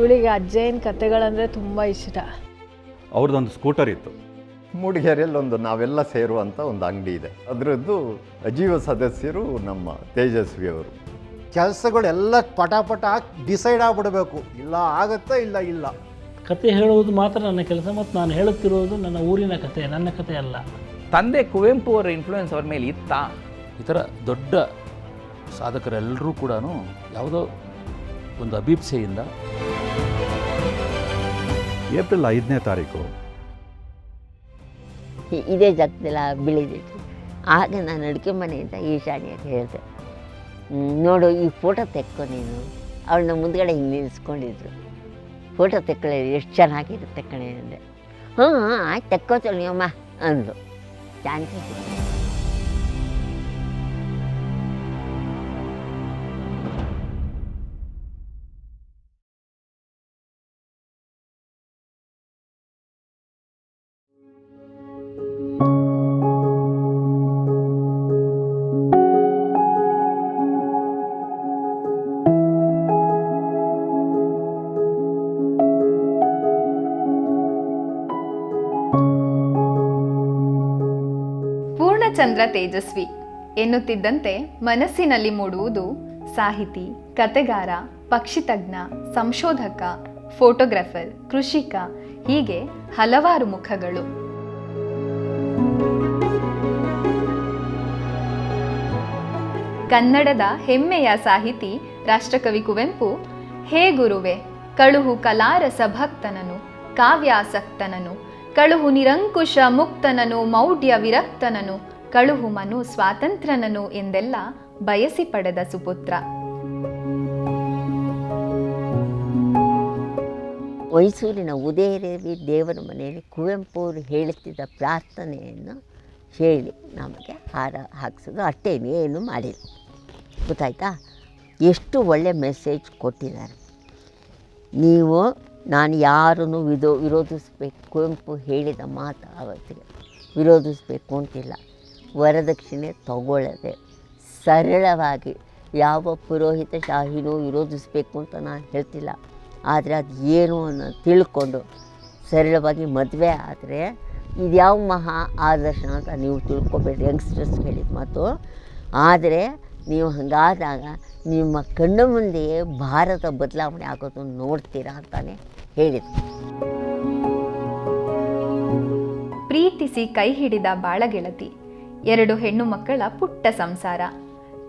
ಇವಳಿಗೆ ಅಜ್ಜಯ್ಯನ ಕತೆಗಳಂದರೆ ತುಂಬ ಇಷ್ಟ. ಅವ್ರದ್ದೊಂದು ಸ್ಕೂಟರ್ ಇತ್ತು. ಮೂಡಿಗೆರೆಯಲ್ಲಿ ನಾವೆಲ್ಲ ಸೇರುವಂಥ ಒಂದು ಅಂಗಡಿ ಇದೆ. ಅದರದ್ದು ಅಜೀವ ಸದಸ್ಯರು ನಮ್ಮ ತೇಜಸ್ವಿ ಅವರು. ಕೆಲಸಗಳೆಲ್ಲ ಪಟಾಪಟ ಡಿಸೈಡ್ ಆಗಿಬಿಡಬೇಕು, ಇಲ್ಲ ಆಗುತ್ತಾ ಇಲ್ಲ. ಕತೆ ಹೇಳುವುದು ಮಾತ್ರ ನನ್ನ ಕೆಲಸ, ಮತ್ತು ನಾನು ಹೇಳುತ್ತಿರುವುದು ನನ್ನ ಊರಿನ ಕತೆ, ನನ್ನ ಕತೆ ಅಲ್ಲ. ತಂದೆ ಕುವೆಂಪು ಅವರ ಇನ್ಫ್ಲೂಯೆನ್ಸ್ ಅವ್ರ ಮೇಲೆ ಇತ್ತಾ? ಈ ಥರ ದೊಡ್ಡ ಸಾಧಕರೆಲ್ಲರೂ ಕೂಡ ಯಾವುದೋ ಒಂದು ಅಭಿಪ್ಸೆಯಿಂದ ಏಪ್ರಿಲ್ 5ನೇ ತಾರೀಕು ಇದೇ ಜಾಗದಲ್ಲ ಬೆಳೆದಿತ್ತು. ಆಗ ನಾನು ಅಡುಗೆ ಮನೆಯಿಂದ ಈಶಾನ್ಯಕ್ಕೆ ಹೇಳಿದೆ, ನೋಡು ಈ ಫೋಟೋ ತೆಕ್ಕೋ ನೀನು. ಅವಳನ್ನ ಮುಂದ್ಗಡೆ ಹಿಂಗೆ ನಿಲ್ಲಿಸ್ಕೊಂಡಿದ್ರು. ಫೋಟೋ ತೆಕ್ಕೊಳ್ಳಿ ಎಷ್ಟು ಚೆನ್ನಾಗಿರುತ್ತೆ ಕಣೆ ಅಂದೆ. ಆಯ್ತು ತೆಕ್ಕೋತಳಿ ಅಮ್ಮ ಅಂದರು. ಚಾನ್ಸಸ್ ಪೂರ್ಣಚಂದ್ರ ತೇಜಸ್ವಿ ಎನ್ನುತ್ತಿದ್ದಂತೆ ಮನಸ್ಸಿನಲ್ಲಿ ಮೂಡುವುದು ಸಾಹಿತಿ, ಕತೆಗಾರ, ಪಕ್ಷಿತಜ್ಞ, ಸಂಶೋಧಕ, ಫೋಟೋಗ್ರಾಫರ್, ಕೃಷಿಕ, ಹೀಗೆ ಹಲವಾರು ಮುಖಗಳು. ಕನ್ನಡದ ಹೆಮ್ಮೆಯ ಸಾಹಿತಿ ರಾಷ್ಟ್ರಕವಿ ಕುವೆಂಪು, ಹೇ ಗುರುವೆ ಕಳುಹು ಕಲಾರಸ ಭಕ್ತನನು, ಕಾವ್ಯಾಸಕ್ತನನು, ಕಳುಹು ನಿರಂಕುಶ ಮುಕ್ತನನು, ಮೌಢ್ಯ ವಿರಕ್ತನನು, ಕಳುಹು ಮನು ಸ್ವಾತಂತ್ರ್ಯನನು ಎಂದೆಲ್ಲ ಬಯಸಿ ಪಡೆದ ಸುಪುತ್ರ. ಮೈಸೂರಿನ ಉದಯದೇವಿ ದೇವರ ಮನೆಯಲ್ಲಿ ಕುವೆಂಪು ಅವರು ಹೇಳುತ್ತಿದ್ದ ಪ್ರಾರ್ಥನೆಯನ್ನು ಹೇಳಿ ನಮಗೆ ಹಾರ ಹಾಕ್ಸೋದು, ಅಷ್ಟೇನೇನು ಮಾಡಿಲ್ಲ. ಗೊತ್ತಾಯ್ತಾ? ಎಷ್ಟು ಒಳ್ಳೆ ಮೆಸೇಜ್ ಕೊಟ್ಟಿದ್ದಾರೆ. ನೀವು ನಾನು ಯಾರನ್ನು ವಿರೋಧಿಸ್ಬೇಕು, ಕುವೆಂಪು ಹೇಳಿದ ಮಾತು ಅವತ್ತಿಗೆ ವಿರೋಧಿಸಬೇಕು ಅಂತಿಲ್ಲ. ವರದಕ್ಷಿಣೆ ತಗೊಳ್ಳದೆ ಸರಳವಾಗಿ ಯಾವ ಪುರೋಹಿತ ಶಾಹಿನೂ ವಿರೋಧಿಸಬೇಕು ಅಂತ ನಾನು ಹೇಳ್ತಿಲ್ಲ. ಆದರೆ ಅದು ಏನು ಅನ್ನೋ ತಿಳ್ಕೊಂಡು ಸರಳವಾಗಿ ಮದುವೆ ಆದರೆ ಇದ್ಯಾವ ಮಹಾ ಆದರ್ಶ ಅಂತ ನೀವು ತಿಳ್ಕೊಬೇಡಿ. ಯಂಗ್ಸ್ಟರ್ಸ್ ಹೇಳಿದ ಮಾತು. ಆದರೆ ನೀವು ಹಾಗಾದಾಗ ನಿಮ್ಮ ಕಣ್ಣು ಮುಂದೆಯೇ ಭಾರತ ಬದಲಾವಣೆ ಆಗೋದು ನೋಡ್ತೀರಾ ಅಂತಾನೆ ಹೇಳಿದರು. ಪ್ರೀತಿಸಿ ಕೈ ಹಿಡಿದ ಬಾಳಗೆಳತಿ, 2 ಹೆಣ್ಣು ಮಕ್ಕಳ ಪುಟ್ಟ ಸಂಸಾರ.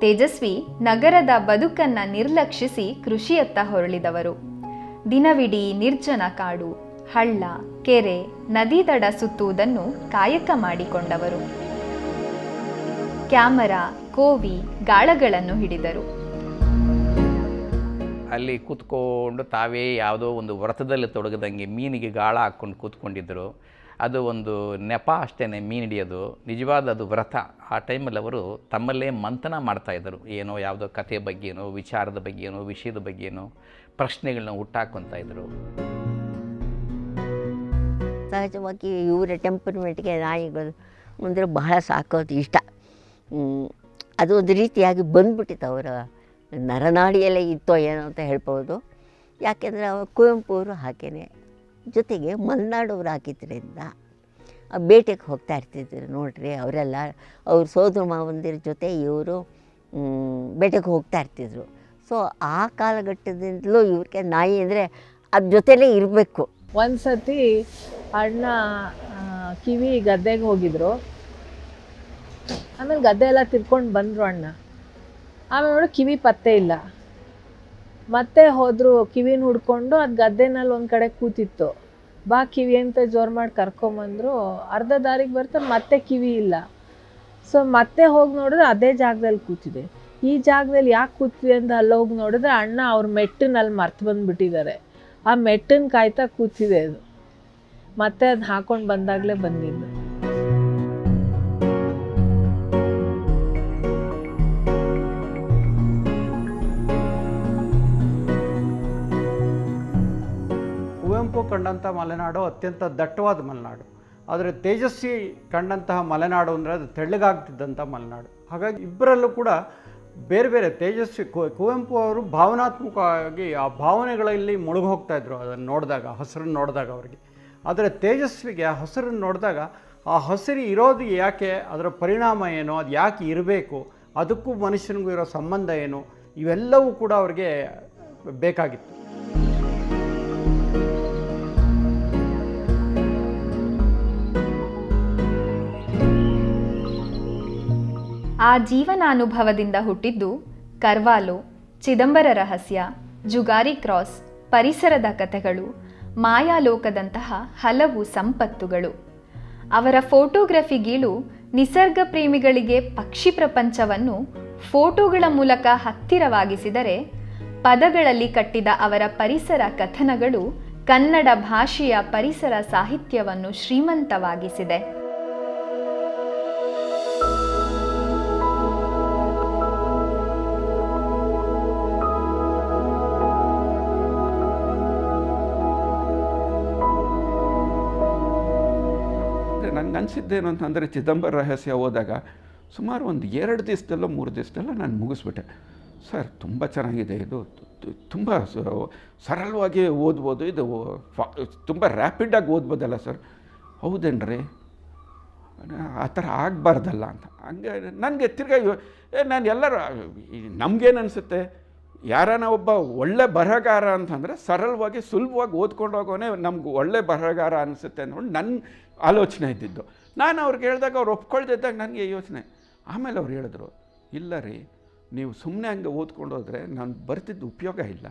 ತೇಜಸ್ವಿ ನಗರದ ಬದುಕನ್ನ ನಿರ್ಲಕ್ಷಿಸಿ ಕೃಷಿಯತ್ತ ಹೊರಳಿದವರು. ದಿನವಿಡೀ ನಿರ್ಜನ ಕಾಡು, ಹಳ್ಳ, ಕೆರೆ, ನದಿ ದಡ ಸುತ್ತುವುದನ್ನು ಕಾಯಕ ಮಾಡಿಕೊಂಡವರು. ಕ್ಯಾಮರಾ, ಕೋವಿ, ಗಾಳಗಳನ್ನು ಹಿಡಿದರು. ಅಲ್ಲಿ ಕೂತ್ಕೊಂಡು ತಾವೇ ಯಾವುದೋ ಒಂದು ವ್ರತದಲ್ಲಿ ತೊಡಗದಂಗೆ ಮೀನಿಗೆ ಗಾಳ ಹಾಕ್ಕೊಂಡು ಕೂತ್ಕೊಂಡಿದ್ದರು. ಅದು ಒಂದು ನೆಪ ಅಷ್ಟೇ, ಮೀನು ಹಿಡಿಯೋದು. ನಿಜವಾದ ಅದು ವ್ರತ. ಆ ಟೈಮಲ್ಲಿ ಅವರು ತಮ್ಮಲ್ಲೇ ಮಂಥನ ಮಾಡ್ತಾಯಿದ್ದರು. ಏನೋ ಯಾವುದೋ ಕಥೆಯ ಬಗ್ಗೆನೋ, ವಿಚಾರದ ಬಗ್ಗೆನೋ, ವಿಷಯದ ಬಗ್ಗೆನೋ ಪ್ರಶ್ನೆಗಳನ್ನ ಹುಟ್ಟಾಕೊತಾ ಇದ್ದರು. ಸಹಜವಾಗಿ ಇವರ ಟೆಂಪರ್ಮೆಂಟ್ಗೆ ನಾಯಿಗಳು ಅಂದರೆ ಬಹಳ ಸಾಕೋದು ಇಷ್ಟ. ಅದು ಒಂದು ರೀತಿಯಾಗಿ ಬಂದ್ಬಿಟ್ಟಿತ್ತು, ಅವರ ನರನಾಡಿಯಲ್ಲೇ ಇತ್ತೋ ಏನೋ ಅಂತ ಹೇಳ್ಬೋದು. ಯಾಕೆಂದರೆ ಕುವೆಂಪು ಅವರು ಹಾಗೇನೆ. ಜೊತೆಗೆ ಮಲೆನಾಡವ್ರು ಹಾಕಿದ್ರಿಂದ ಬೇಟೆಗೆ ಹೋಗ್ತಾ ಇರ್ತಿದ್ರು ನೋಡ್ರಿ. ಅವರೆಲ್ಲ ಅವ್ರ ಸೋದರ ಮಾವಂದಿರ ಜೊತೆ ಇವರು ಬೇಟೆಗೆ ಹೋಗ್ತಾ ಇರ್ತಿದ್ರು. ಸೊ ಆ ಕಾಲಘಟ್ಟದಿಂದಲೂ ಇವ್ರಿಗೆ ನಾಯಿ ಅಂದರೆ ಅದ್ರ ಜೊತೆಲೇ ಇರಬೇಕು. ಒಂದು ಸತಿ ಅಣ್ಣ ಕಿವಿ ಗದ್ದೆಗೆ ಹೋಗಿದ್ರು. ಆಮೇಲೆ ಗದ್ದೆ ಎಲ್ಲ ತಿರ್ಕೊಂಡು ಬಂದರು ಅಣ್ಣ. ಆಮೇಲೆ ನೋಡಿ ಕಿವಿ ಪತ್ತೆ ಇಲ್ಲ. ಮತ್ತೆ ಹೋದರು, ಕಿವಿನ ಹುಡ್ಕೊಂಡು ಅದು ಗದ್ದೆನಲ್ಲಿ ಒಂದು ಕಡೆ ಕೂತಿತ್ತು. ಬಾ ಕಿವಿ ಅಂತ ಜೋರು ಮಾಡಿ ಕರ್ಕೊಂಬಂದರು. ಅರ್ಧ ದಾರಿಗೆ ಬರ್ತಾರೆ, ಮತ್ತೆ ಕಿವಿ ಇಲ್ಲ. ಸೊ ಮತ್ತೆ ಹೋಗಿ ನೋಡಿದ್ರೆ ಅದೇ ಜಾಗದಲ್ಲಿ ಕೂತಿದೆ. ಈ ಜಾಗದಲ್ಲಿ ಯಾಕೆ ಕೂತಿದೆ ಅಂತ ಅಲ್ಲೋಗಿ ನೋಡಿದ್ರೆ ಅಣ್ಣ ಅವ್ರ ಮೆಟ್ಟಿನಲ್ಲಿ ಮರ್ತು ಬಂದುಬಿಟ್ಟಿದ್ದಾರೆ. ಆ ಮೆಟ್ಟನ್ನು ಕಾಯ್ತಾ ಕೂತಿದೆ ಅದು. ಮತ್ತೆ ಅದು ಹಾಕೊಂಡು ಬಂದಾಗಲೇ ಬಂದಿದ್ದು. ಕುವೆಂಪು ಕಂಡಂಥ ಮಲೆನಾಡು ಅತ್ಯಂತ ದಟ್ಟವಾದ ಮಲೆನಾಡು. ಆದರೆ ತೇಜಸ್ವಿ ಕಂಡಂತಹ ಮಲೆನಾಡು ಅಂದರೆ ಅದು ತೆಳ್ಳಗಾಗ್ತಿದ್ದಂಥ ಮಲೆನಾಡು. ಹಾಗಾಗಿ ಇಬ್ಬರಲ್ಲೂ ಕೂಡ ಬೇರೆ ಬೇರೆ ತೇಜಸ್ವಿ ಕುವೆಂಪು ಅವರು ಭಾವನಾತ್ಮಕವಾಗಿ ಆ ಭಾವನೆಗಳಲ್ಲಿ ಮುಳುಗಿ ಹೋಗ್ತಾಯಿದ್ರು ಅದನ್ನು ನೋಡಿದಾಗ, ಹಸಿರನ್ನು ನೋಡಿದಾಗ ಅವರಿಗೆ. ಆದರೆ ತೇಜಸ್ವಿಗೆ ಆ ಹಸಿರನ್ನು ನೋಡಿದಾಗ ಆ ಹಸಿರು ಇರೋದು ಯಾಕೆ, ಅದರ ಪರಿಣಾಮ ಏನು, ಅದು ಯಾಕೆ ಇರಬೇಕು, ಅದಕ್ಕೂ ಮನುಷ್ಯನಿಗೂ ಇರೋ ಸಂಬಂಧ ಏನು, ಇವೆಲ್ಲವೂ ಕೂಡ ಅವ್ರಿಗೆ ಬೇಕಾಗಿತ್ತು. ಆ ಜೀವನಾನುಭವದಿಂದ ಹುಟ್ಟಿದ್ದು ಕರ್ವಾಲೋ, ಚಿದಂಬರ ರಹಸ್ಯ, ಜುಗಾರಿ ಕ್ರಾಸ್, ಪರಿಸರದ ಕಥೆಗಳು, ಮಾಯಾಲೋಕದಂತಹ ಹಲವು ಸಂಪತ್ತುಗಳು. ಅವರ ಫೋಟೋಗ್ರಫಿ ಗೀಳು ನಿಸರ್ಗ ಪ್ರೇಮಿಗಳಿಗೆ ಪಕ್ಷಿ ಪ್ರಪಂಚವನ್ನು ಫೋಟೋಗಳ ಮೂಲಕ ಹತ್ತಿರವಾಗಿಸಿದರೆ, ಪದಗಳಲ್ಲಿ ಕಟ್ಟಿದ ಅವರ ಪರಿಸರ ಕಥನಗಳು ಕನ್ನಡ ಭಾಷೆಯ ಪರಿಸರ ಸಾಹಿತ್ಯವನ್ನು ಶ್ರೀಮಂತವಾಗಿಸಿದೆ. ನನಗೆ ಅನಿಸಿದ್ದೇನು ಅಂತಂದರೆ, ಚಿದಂಬರ ರಹಸ್ಯ ಓದಾಗ ಸುಮಾರು ಒಂದು 2 ದಿವಸದಲ್ಲೋ 3 ದಿವಸದಲ್ಲೋ ನಾನು ಮುಗಿಸ್ಬಿಟ್ಟೆ. ಸರ್ ತುಂಬ ಚೆನ್ನಾಗಿದೆ, ಇದು ತುಂಬ ಸರಳವಾಗಿ ಓದ್ಬೋದು, ಇದು ತುಂಬ ರ್ಯಾಪಿಡಾಗಿ ಓದ್ಬೋದಲ್ಲ ಸರ್. ಹೌದೇನ್ರಿ, ಆ ಥರ ಆಗಬಾರ್ದಲ್ಲ ಅಂತ. ಹಂಗೆ ನನಗೆ ತಿರ್ಗಾ ನಾನು ಎಲ್ಲರೂ ನಮಗೇನು ಅನಿಸುತ್ತೆ, ಯಾರಾನ ಒಬ್ಬ ಒಳ್ಳೆ ಬರಹಗಾರ ಅಂತಂದರೆ ಸರಳವಾಗಿ ಸುಲಭವಾಗಿ ಓದ್ಕೊಂಡು ಹೋಗೋನೇ ನಮ್ಗೆ ಒಳ್ಳೆ ಬರಹಗಾರ ಅನಿಸುತ್ತೆ ಅಂದ್ಕೊಂಡು ನನ್ನ ಆಲೋಚನೆ ಇದ್ದಿದ್ದು. ನಾನು ಅವ್ರಿಗೆ ಹೇಳಿದಾಗ ಅವ್ರು ಒಪ್ಕೊಳ್ದಿದ್ದಾಗ ನನಗೆ ಯೋಚನೆ. ಆಮೇಲೆ ಅವ್ರು ಹೇಳಿದ್ರು, ಇಲ್ಲ ರೀ, ನೀವು ಸುಮ್ಮನೆ ಹಂಗೆ ಓದ್ಕೊಂಡು ಹೋದರೆ ನಾನು ಬರ್ತಿದ್ದು ಉಪಯೋಗ ಇಲ್ಲ.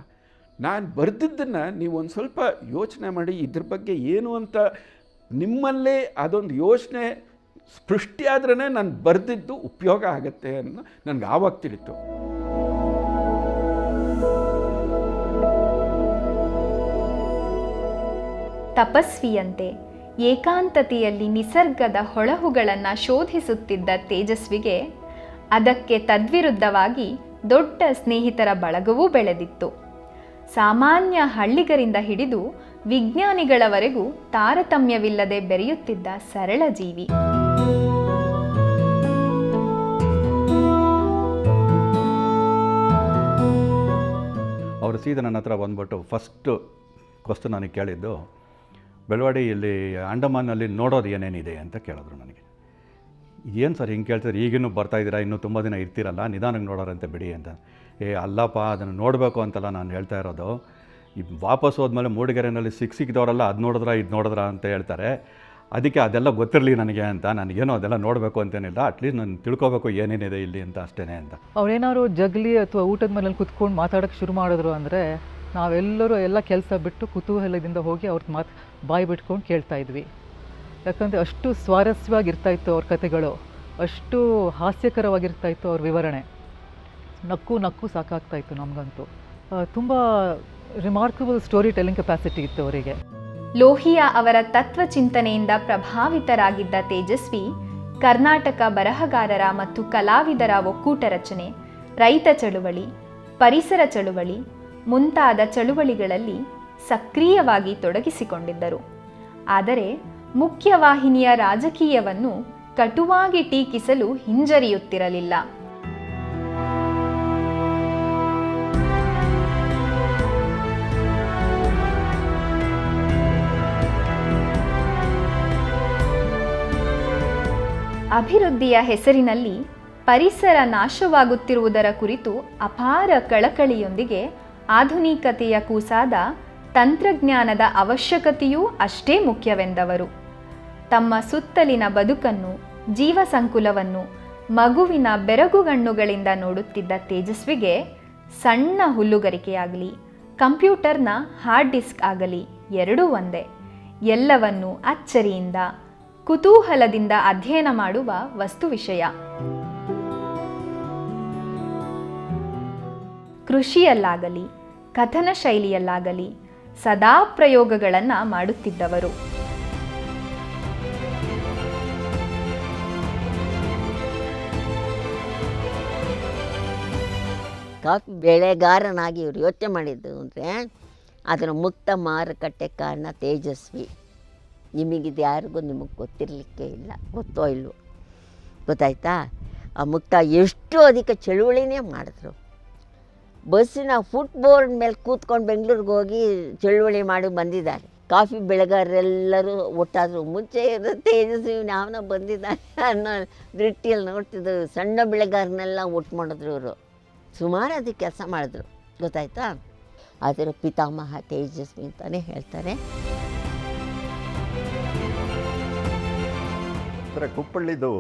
ನಾನು ಬರ್ದಿದ್ದನ್ನು ನೀವು ಒಂದು ಸ್ವಲ್ಪ ಯೋಚನೆ ಮಾಡಿ ಇದ್ರ ಬಗ್ಗೆ ಏನು ಅಂತ ನಿಮ್ಮಲ್ಲೇ ಅದೊಂದು ಯೋಚನೆ ಸೃಷ್ಟಿಯಾದ್ರೇ ನಾನು ಬರ್ದಿದ್ದು ಉಪಯೋಗ ಆಗುತ್ತೆ ಅನ್ನೋ ನನಗೆ ಆವಾಗ ತಿಳಿತು. ತಪಸ್ವಿಯಂತೆ ಏಕಾಂತತೆಯಲ್ಲಿ ನಿಸರ್ಗದ ಹೊಳಹುಗಳನ್ನು ಶೋಧಿಸುತ್ತಿದ್ದ ತೇಜಸ್ವಿಗೆ ಅದಕ್ಕೆ ತದ್ವಿರುದ್ಧವಾಗಿ ದೊಡ್ಡ ಸ್ನೇಹಿತರ ಬಳಗವೂ ಬೆಳೆದಿತ್ತು. ಸಾಮಾನ್ಯ ಹಳ್ಳಿಗರಿಂದ ಹಿಡಿದು ವಿಜ್ಞಾನಿಗಳವರೆಗೂ ತಾರತಮ್ಯವಿಲ್ಲದೆ ಬೆರೆಯುತ್ತಿದ್ದ ಸರಳ ಜೀವಿ. ಅವರು ಸೀದಾ ನನ್ನ ಹತ್ರ ಬಂದ್ಬಿಟ್ಟು ಫಸ್ಟು ಕ್ವಶ್ಚನ್ ನನಗೆ ಕೇಳಿದ್ದು, ಬೆಳವಾಡಿಯಲ್ಲಿ ಅಂಡಮಾನಲ್ಲಿ ನೋಡೋದು ಏನೇನಿದೆ ಅಂತ ಕೇಳಿದ್ರು ನನಗೆ. ಏನು ಸರ್ ಹಿಂಗೆ ಕೇಳ್ತಾರೆ, ಈಗಿನ್ನೂ ಬರ್ತಾಯಿದ್ದೀರಾ, ಇನ್ನೂ ತುಂಬ ದಿನ ಇರ್ತೀರಲ್ಲ, ನಿಧಾನಕ್ಕೆ ನೋಡೋರಂತೆ ಬಿಡಿ ಅಂತ. ಅಲ್ಲಪ್ಪ, ಅದನ್ನು ನೋಡಬೇಕು ಅಂತಲ್ಲ ನಾನು ಹೇಳ್ತಾ ಇರೋದು. ಈ ವಾಪಸ್ ಹೋದ್ಮೇಲೆ ಮೂಡಿಗೆರೆಯಲ್ಲಿ ಸಿಕ್ಕಿದವರೆಲ್ಲ ಅದು ನೋಡಿದ್ರಾ ಇದು ನೋಡಿದ್ರಾ ಅಂತ ಹೇಳ್ತಾರೆ. ಅದಕ್ಕೆ ಅದೆಲ್ಲ ಗೊತ್ತಿರಲಿ ನನಗೆ ಅಂತ. ನನಗೇನೋ ಅದೆಲ್ಲ ನೋಡಬೇಕು ಅಂತೇನಿಲ್ಲ, ಅಟ್ಲೀಸ್ಟ್ ನಾನು ತಿಳ್ಕೊಬೇಕು ಏನೇನಿದೆ ಇಲ್ಲಿ ಅಂತ ಅಷ್ಟೇ ಅಂತ. ಅವ್ರೇನಾದ್ರು ಜಗಲಿ ಅಥವಾ ಊಟದ ಮೇಲೆ ಕುತ್ಕೊಂಡು ಮಾತಾಡೋಕ್ಕೆ ಶುರು ಮಾಡಿದ್ರು ಅಂದರೆ ನಾವೆಲ್ಲರೂ ಎಲ್ಲ ಕೆಲಸ ಬಿಟ್ಟು ಕುತೂಹಲದಿಂದ ಹೋಗಿ ಅವ್ರ ಬಾಯಿ ಬಿಟ್ಕೊಂಡು ಕೇಳ್ತಾ ಇದ್ವಿ. ಯಾಕಂದರೆ ಅಷ್ಟು ಸ್ವಾರಸ್ಯವಾಗಿರ್ತಾಯಿತ್ತು ಅವ್ರ ಕಥೆಗಳು, ಅಷ್ಟು ಹಾಸ್ಯಕರವಾಗಿರ್ತಾಯಿತ್ತು ಅವ್ರ ವಿವರಣೆ. ನಕ್ಕು ಸಾಕಾಗ್ತಾಯಿತ್ತು ನಮಗಂತೂ. ತುಂಬ ರಿಮಾರ್ಕಬಲ್ ಸ್ಟೋರಿ ಟೆಲ್ಲಿಂಗ್ ಕೆಪಾಸಿಟಿ ಇತ್ತು ಅವರಿಗೆ. ಲೋಹಿಯಾ ಅವರ ತತ್ವಚಿಂತನೆಯಿಂದ ಪ್ರಭಾವಿತರಾಗಿದ್ದ ತೇಜಸ್ವಿ ಕರ್ನಾಟಕ ಬರಹಗಾರರ ಮತ್ತು ಕಲಾವಿದರ ಒಕ್ಕೂಟ ರಚನೆ, ರೈತ ಚಳುವಳಿ, ಪರಿಸರ ಚಳುವಳಿ ಮುಂತಾದ ಚಳುವಳಿಗಳಲ್ಲಿ ಸಕ್ರಿಯವಾಗಿ ತೊಡಗಿಸಿಕೊಂಡಿದ್ದರು. ಆದರೆ ಮುಖ್ಯವಾಹಿನಿಯ ರಾಜಕೀಯವನ್ನು ಕಟುವಾಗಿ ಟೀಕಿಸಲು ಹಿಂಜರಿಯುತ್ತಿರಲಿಲ್ಲ. ಅಭಿವೃದ್ಧಿಯ ಹೆಸರಿನಲ್ಲಿ ಪರಿಸರ ನಾಶವಾಗುತ್ತಿರುವುದರ ಕುರಿತು ಅಪಾರ ಕಳಕಳಿಯೊಂದಿಗೆ ಆಧುನಿಕತೆಯ ಕೂಸಾದ ತಂತ್ರಜ್ಞಾನದ ಅವಶ್ಯಕತೆಯೂ ಅಷ್ಟೇ ಮುಖ್ಯವೆಂದವರು. ತಮ್ಮ ಸುತ್ತಲಿನ ಬದುಕನ್ನು, ಜೀವಸಂಕುಲವನ್ನು ಮಗುವಿನ ಬೆರಗುಗಣ್ಣುಗಳಿಂದ ನೋಡುತ್ತಿದ್ದ ತೇಜಸ್ವಿಗೆ ಸಣ್ಣ ಹುಲ್ಲುಗರಿಕೆಯಾಗಲಿ, ಕಂಪ್ಯೂಟರ್ನ ಹಾರ್ಡ್ ಡಿಸ್ಕ್ ಆಗಲಿ ಎರಡೂ ಒಂದೇ. ಎಲ್ಲವನ್ನೂ ಅಚ್ಚರಿಯಿಂದ, ಕುತೂಹಲದಿಂದ ಅಧ್ಯಯನ ಮಾಡುವ ವಸ್ತು ವಿಷಯ. ಕೃಷಿಯಲ್ಲಾಗಲಿ, ಕಥನ ಶೈಲಿಯಲ್ಲಾಗಲಿ ಸದಾ ಪ್ರಯೋಗಗಳನ್ನು ಮಾಡುತ್ತಿದ್ದವರು. ಕಾಫಿ ಬೆಳೆಗಾರನಾಗಿ ಇವರು ಯೋಚನೆ ಮಾಡಿದ್ದು ಅಂದರೆ ಅದರ ಮುಕ್ತ ಮಾರುಕಟ್ಟೆ ಕಾರಣ ತೇಜಸ್ವಿ. ನಿಮಗಿದು ಯಾರಿಗೂ ನಿಮಗೆ ಗೊತ್ತಿರಲಿಕ್ಕೆ ಇಲ್ಲ, ಗೊತ್ತೋ ಇಲ್ಲವೋ, ಗೊತ್ತಾಯ್ತಾ? ಆ ಮುಕ್ತ ಎಷ್ಟು ಅಧಿಕ ಚಳುವಳಿನೇ ಮಾಡಿದ್ರು. ಬಸ್ಸಿನ ಫುಟ್ಬೋರ್ಡ್ ಮೇಲೆ ಕೂತ್ಕೊಂಡು ಬೆಂಗಳೂರಿಗೆ ಹೋಗಿ ಚಳುವಳಿ ಮಾಡಿ ಬಂದಿದ್ದಾರೆ. ಕಾಫಿ ಬೆಳೆಗಾರರೆಲ್ಲರೂ ಒಟ್ಟಾದರು. ಮುಂಚೆ ತೇಜಸ್ವಿ ಯಾವನ ಬಂದಿದ್ದಾರೆ ಅನ್ನೋ ದೃಷ್ಟಿಯಲ್ಲಿ ನೋಡ್ತಿದ್ರು. ಸಣ್ಣ ಬೆಳೆಗಾರನೆಲ್ಲ ಒಟ್ಟು ಮಾಡಿದ್ರು ಇವರು. ಸುಮಾರು ಅದಕ್ಕೆ ಕೆಲಸ ಮಾಡಿದ್ರು, ಗೊತ್ತಾಯ್ತಾ. ಅದರ ಪಿತಾಮಹ ತೇಜಸ್ವಿ ಅಂತಲೇ ಹೇಳ್ತಾರೆ. ಕುಪ್ಪಳ್ಳಿದು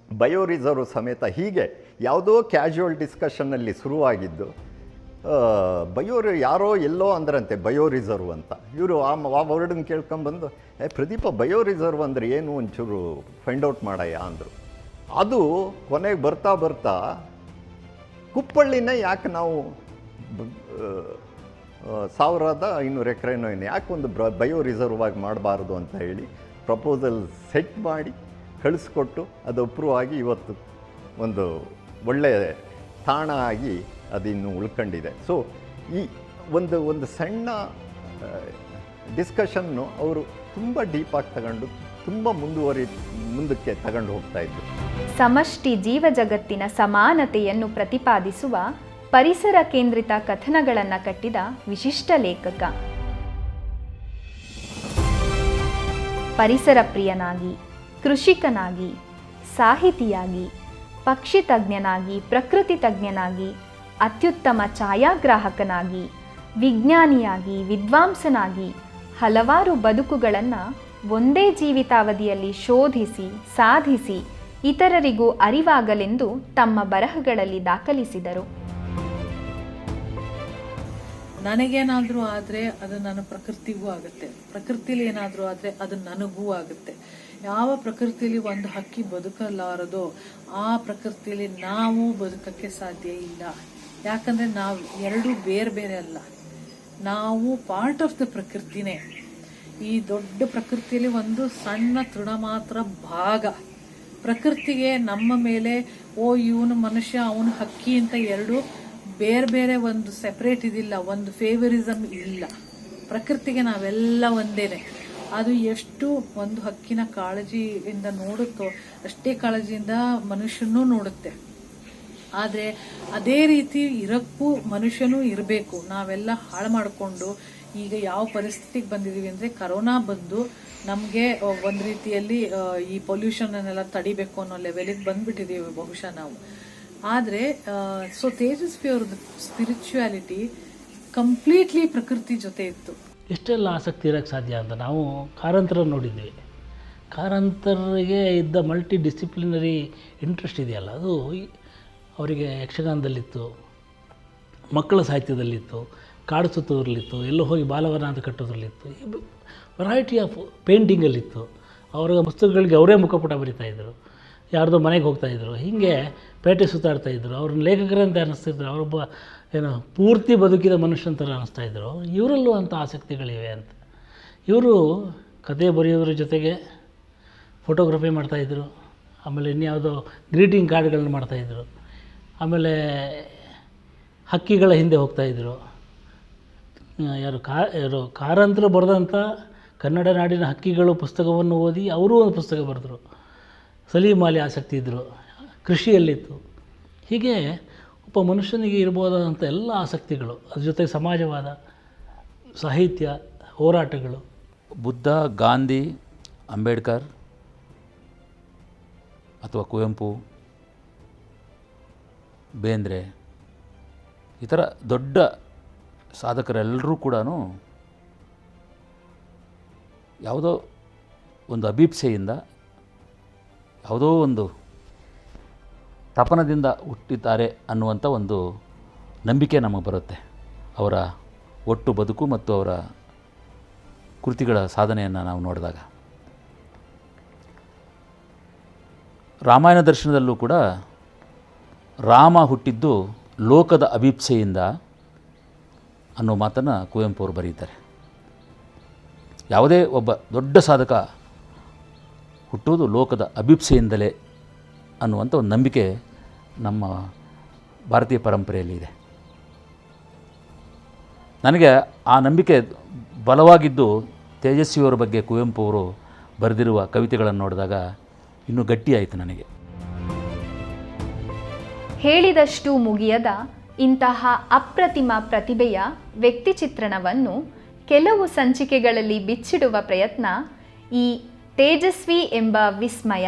ಬಯೋ ರಿಸರ್ವ್ ಸಮೇತ ಹೀಗೆ ಯಾವುದೋ ಕ್ಯಾಶುವಲ್ ಡಿಸ್ಕಷನ್ನಲ್ಲಿ ಶುರುವಾಗಿದ್ದು ಯಾರೋ ಎಲ್ಲೋ ಅಂದ್ರಂತೆ ಬಯೋ ರಿಸರ್ವ್ ಅಂತ. ಇವರು ಆ ವರ್ಡನ್ನು ಕೇಳ್ಕೊಂಬಂದು ಪ್ರದೀಪ ಬಯೋ ರಿಸರ್ವ್ ಅಂದರೆ ಏನು ಒಂಚೂರು ಫೈಂಡ್ ಔಟ್ ಮಾಡಯ್ಯ ಅಂದರು. ಅದು ಕೊನೆಗೆ ಬರ್ತಾ ಬರ್ತಾ ಕುಪ್ಪಳ್ಳಿನ ಯಾಕೆ ನಾವು 1500 ಎಕರೆನೋ ಯಾಕೆ ಒಂದು ಬಯೋ ರಿಸರ್ವ್ ಆಗಿ ಮಾಡಬಾರ್ದು ಅಂತ ಹೇಳಿ ಪ್ರಪೋಸಲ್ ಸೆಟ್ ಮಾಡಿ ಕಳಿಸ್ಕೊಟ್ಟು ಅದು ಅಪ್ರೂವ್ ಆಗಿ ಇವತ್ತು ಒಂದು ಒಳ್ಳೆಯ ತಾಣ ಆಗಿ ಅದಿನ್ನು ಉಳ್ಕೊಂಡಿದೆ. ಸೊ ಈ ಒಂದು ಸಣ್ಣ ಡಿಸ್ಕಷನ್ನು ಅವರು ತುಂಬ ಡೀಪಾಗಿ ತಗೊಂಡು ತುಂಬ ಮುಂದಕ್ಕೆ ತಗೊಂಡು ಹೋಗ್ತಾ ಇದ್ರು. ಸಮಷ್ಟಿ ಜೀವ ಜಗತ್ತಿನ ಸಮಾನತೆಯನ್ನು ಪ್ರತಿಪಾದಿಸುವ ಪರಿಸರ ಕೇಂದ್ರಿತ ಕಥನಗಳನ್ನು ಕಟ್ಟಿದ ವಿಶಿಷ್ಟ ಲೇಖಕ. ಪರಿಸರ ಪ್ರಿಯನಾಗಿ, ಕೃಷಿಕನಾಗಿ, ಸಾಹಿತಿಯಾಗಿ, ಪಕ್ಷಿ ತಜ್ಞನಾಗಿ, ಪ್ರಕೃತಿ ತಜ್ಞನಾಗಿ, ಅತ್ಯುತ್ತಮ ಛಾಯಾಗ್ರಾಹಕನಾಗಿ, ವಿಜ್ಞಾನಿಯಾಗಿ, ವಿದ್ವಾಂಸನಾಗಿ ಹಲವಾರು ಬದುಕುಗಳನ್ನು ಒಂದೇ ಜೀವಿತಾವಧಿಯಲ್ಲಿ ಶೋಧಿಸಿ ಸಾಧಿಸಿ ಇತರರಿಗೂ ಅರಿವಾಗಲೆಂದು ತಮ್ಮ ಬರಹಗಳಲ್ಲಿ ದಾಖಲಿಸಿದರು. ನನಗೇನಾದರೂ ಆದರೆ ಅದು ನನ್ನ ಪ್ರಕೃತಿಗೂ ಆಗುತ್ತೆ, ಪ್ರಕೃತಿಲಿ ಏನಾದರೂ ಆದರೆ ಅದು ನನಗೂ ಆಗುತ್ತೆ. ಯಾವ ಪ್ರಕೃತಿಲಿ ಒಂದು ಹಕ್ಕಿ ಬದುಕಲಾರದೋ ಆ ಪ್ರಕೃತಿಲಿ ನಾವು ಬದುಕಕ್ಕೆ ಸಾಧ್ಯ ಇಲ್ಲ. ಯಾಕಂದರೆ ನಾವು ಎರಡೂ ಬೇರೆ ಬೇರೆ ಅಲ್ಲ, ನಾವು ಪಾರ್ಟ್ ಆಫ್ ದ ಪ್ರಕೃತಿನೇ. ಈ ದೊಡ್ಡ ಪ್ರಕೃತಿಯಲ್ಲಿ ಒಂದು ಸಣ್ಣ ತೃಣ ಮಾತ್ರ ಭಾಗ. ಪ್ರಕೃತಿಗೆ ನಮ್ಮ ಮೇಲೆ ಇವನು ಮನುಷ್ಯ ಅವನು ಹಕ್ಕಿ ಅಂತ ಎರಡು ಬೇರೆ ಬೇರೆ ಒಂದು ಸೆಪರೇಟ್ ಇದಿಲ್ಲ, ಒಂದು ಫೇವರಿಸಮ್ ಇಲ್ಲ. ಪ್ರಕೃತಿಗೆ ನಾವೆಲ್ಲ ಒಂದೇನೆ. ಅದು ಎಷ್ಟು ಒಂದು ಹಕ್ಕಿನ ಕಾಳಜಿಯಿಂದ ನೋಡುತ್ತೋ ಅಷ್ಟೇ ಕಾಳಜಿಯಿಂದ ಮನುಷ್ಯನೂ ನೋಡುತ್ತೆ. ಆದರೆ ಅದೇ ರೀತಿ ಇರಕ್ಕೂ ಮನುಷ್ಯನೂ ಇರಬೇಕು. ನಾವೆಲ್ಲ ಹಾಳು ಮಾಡಿಕೊಂಡು ಈಗ ಯಾವ ಪರಿಸ್ಥಿತಿಗೆ ಬಂದಿದ್ದೀವಿ ಅಂದರೆ ಕರೋನಾ ಬಂದು ನಮಗೆ ಒಂದು ರೀತಿಯಲ್ಲಿ ಈ ಪೊಲ್ಯೂಷನನ್ನೆಲ್ಲ ತಡಿಬೇಕು ಅನ್ನೋ ಲೆವೆಲಿಗೆ ಬಂದ್ಬಿಟ್ಟಿದ್ದೀವಿ ಬಹುಶಃ ನಾವು. ಆದರೆ ಸೊ ತೇಜಸ್ವಿ ಅವ್ರದ್ದು ಸ್ಪಿರಿಚುಯಾಲಿಟಿ ಕಂಪ್ಲೀಟ್ಲಿ ಪ್ರಕೃತಿ ಜೊತೆ ಇತ್ತು. ಎಷ್ಟೆಲ್ಲ ಆಸಕ್ತಿ ಇರೋಕ್ಕೆ ಸಾಧ್ಯ ಅಂತ ನಾವು ಕಾರಂತರ ನೋಡಿದ್ವಿ. ಕಾರಂತರಿಗೆ ಇದ್ದ ಮಲ್ಟಿ ಡಿಸಿಪ್ಲಿನರಿ ಇಂಟ್ರೆಸ್ಟ್ ಇದೆಯಲ್ಲ, ಅದು ಅವರಿಗೆ ಯಕ್ಷಗಾನದಲ್ಲಿತ್ತು, ಮಕ್ಕಳ ಸಾಹಿತ್ಯದಲ್ಲಿತ್ತು, ಕಾಡು ಸುತ್ತೋದ್ರಲ್ಲಿತ್ತು, ಎಲ್ಲೋ ಹೋಗಿ ಬಾಲವನ ಅಂತ ಕಟ್ಟೋದ್ರಲ್ಲಿತ್ತು, ವೆರೈಟಿ ಆಫ್ ಪೇಂಟಿಂಗಲ್ಲಿತ್ತು. ಅವರ ಪುಸ್ತಕಗಳಿಗೆ ಅವರೇ ಮುಖಪುಟ ಬರಿತಾಯಿದ್ರು, ಯಾರ್ದೋ ಮನೆಗೆ ಹೋಗ್ತಾಯಿದ್ರು, ಹೀಗೆ ಪೇಟೆ ಸುತ್ತಾಡ್ತಾಯಿದ್ರು. ಅವ್ರನ್ನ ಲೇಖಕರಂತೆ ಅನ್ನಿಸ್ತಿದ್ರು, ಅವರೊಬ್ಬ ಪೂರ್ತಿ ಬದುಕಿದ ಮನುಷ್ಯನ ಥರ ಅನ್ನಿಸ್ತಾಯಿದ್ರು. ಇವರಲ್ಲೂ ಅಂಥ ಆಸಕ್ತಿಗಳಿವೆ ಅಂತ. ಇವರು ಕತೆ ಬರೆಯೋದ್ರ ಜೊತೆಗೆ ಫೋಟೋಗ್ರಫಿ ಮಾಡ್ತಾಯಿದ್ರು, ಆಮೇಲೆ ಇನ್ಯಾವುದೋ ಗ್ರೀಟಿಂಗ್ ಕಾರ್ಡ್ಗಳನ್ನ ಮಾಡ್ತಾಯಿದ್ರು, ಆಮೇಲೆ ಹಕ್ಕಿಗಳ ಹಿಂದೆ ಹೋಗ್ತಾಯಿದ್ರು. ಯಾರು ಕಾರಂತರು ಬರೆದಂಥ ಕನ್ನಡ ನಾಡಿನ ಹಕ್ಕಿಗಳು ಪುಸ್ತಕವನ್ನು ಓದಿ ಅವರೂ ಒಂದು ಪುಸ್ತಕ ಬರೆದರು. ಸಲೀಮಾಲಿ ಆಸಕ್ತಿ ಇದ್ದರು, ಕೃಷಿಯಲ್ಲಿತ್ತು. ಹೀಗೆ ಒಬ್ಬ ಮನುಷ್ಯನಿಗೆ ಇರ್ಬೋದಾದಂಥ ಎಲ್ಲ ಆಸಕ್ತಿಗಳು, ಅದ್ರ ಜೊತೆಗೆ ಸಮಾಜವಾದ, ಸಾಹಿತ್ಯ, ಹೋರಾಟಗಳು. ಬುದ್ಧ, ಗಾಂಧಿ, ಅಂಬೇಡ್ಕರ್ ಅಥವಾ ಕುವೆಂಪು, ಬೇಂದ್ರೆ ಈ ಥರ ದೊಡ್ಡ ಸಾಧಕರೆಲ್ಲರೂ ಕೂಡ ಯಾವುದೋ ಒಂದು ಅಭೀಪ್ಸೆಯಿಂದ, ಯಾವುದೋ ಒಂದು ತಪನದಿಂದ ಹುಟ್ಟಿದ್ದಾರೆ ಅನ್ನುವಂಥ ಒಂದು ನಂಬಿಕೆ ನಮಗೆ ಬರುತ್ತೆ ಅವರ ಒಟ್ಟು ಬದುಕು ಮತ್ತು ಅವರ ಕೃತಿಗಳ ಸಾಧನೆಯನ್ನು ನಾವು ನೋಡಿದಾಗ. ರಾಮಾಯಣ ದರ್ಶನದಲ್ಲೂ ಕೂಡ ರಾಮ ಹುಟ್ಟಿದ್ದು ಲೋಕದ ಅಭೀಪ್ಸೆಯಿಂದ ಅನ್ನೋ ಮಾತನ್ನು ಕುವೆಂಪು ಅವರು ಬರೀತಾರೆ. ಯಾವುದೇ ಒಬ್ಬ ದೊಡ್ಡ ಸಾಧಕ ಹುಟ್ಟುವುದು ಲೋಕದ ಅಭೀಪ್ಸೆಯಿಂದಲೇ ಅನ್ನುವಂಥ ಒಂದು ನಂಬಿಕೆ ನಮ್ಮ ಭಾರತೀಯ ಪರಂಪರೆಯಲ್ಲಿ ಇದೆ. ನನಗೆ ಆ ನಂಬಿಕೆ ಬಲವಾಗಿದ್ದು ತೇಜಸ್ವಿಯವರ ಬಗ್ಗೆ ಕುವೆಂಪು ಅವರು ಬರೆದಿರುವ ಕವಿತೆಗಳನ್ನು ನೋಡಿದಾಗ ಇನ್ನೂ ಗಟ್ಟಿಯಾಯಿತು ನನಗೆ. ಹೇಳಿದಷ್ಟು ಮುಗಿಯದ ಇಂತಹ ಅಪ್ರತಿಮ ಪ್ರತಿಭೆಯ ವ್ಯಕ್ತಿ ಚಿತ್ರಣವನ್ನು ಕೆಲವು ಸಂಚಿಕೆಗಳಲ್ಲಿ ಬಿಚ್ಚಿಡುವ ಪ್ರಯತ್ನ ಈ ತೇಜಸ್ವಿ ಎಂಬ ವಿಸ್ಮಯ.